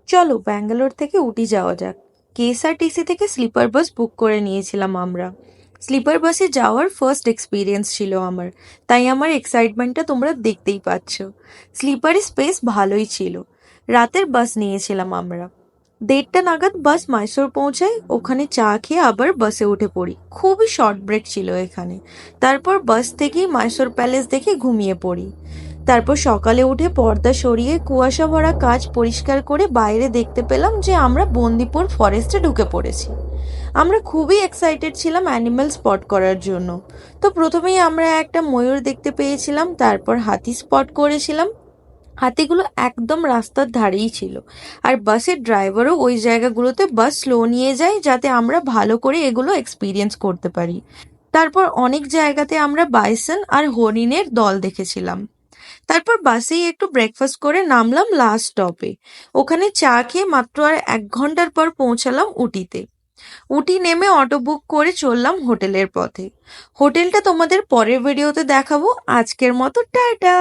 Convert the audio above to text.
চলো ব্যাঙ্গালোর থেকে উটি যাওয়া যাক। কেএসআরটিসি থেকে স্লিপার বাস বুক করে নিয়েছিলাম আমরা। স্লিপার বাসে যাওয়ার ফার্স্ট এক্সপিরিয়েন্স ছিল আমার, তাই আমার এক্সাইটমেন্টটা তোমরা দেখতেই পাচ্ছ। স্লিপারে স্পেস ভালোই ছিল। রাতের বাস নিয়েছিলাম আমরা। 1:30 নাগাদ বাস মাইসোর পৌঁছায়, ওখানে চা খেয়ে আবার বাসে উঠে পড়ি। খুবই শর্ট ব্রেক ছিল এখানে। তারপর বাস থেকেই মাইসোর প্যালেস দেখে ঘুমিয়ে পড়ি। তারপর সকালে উঠে পর্দা সরিয়ে কুয়াশা ভরা কাঁচ পরিষ্কার করে বাইরে দেখতে পেলাম যে আমরা বন্দিপুর ফরেস্টে ঢুকে পড়েছি। আমরা খুবই এক্সাইটেড ছিলাম অ্যানিম্যাল স্পট করার জন্য। তো প্রথমেই আমরা একটা ময়ূর দেখতে পেয়েছিলাম, তারপর হাতি স্পট করেছিলাম। হাতিগুলো একদম রাস্তার ধারেই ছিল, আর বাসের ড্রাইভারও ওই জায়গাগুলোতে বাস স্লো নিয়ে যায় যাতে আমরা ভালো করে এগুলো এক্সপিরিয়েন্স করতে পারি। তারপর অনেক জায়গাতে আমরা বাইসন আর হরিণের দল দেখেছিলাম। তারপর বাসেই একটু ব্রেকফাস্ট করে নামলাম লাস্ট স্টপে। ওখানে চা খেয়ে মাত্র আর 1 ঘন্টার পর পৌঁছালাম উটিতে। উটি নেমে অটো বুক করে চললাম হোটেলের পথে। হোটেলটা তোমাদের পরের ভিডিওতে দেখাবো। আজকের মতো টাটা।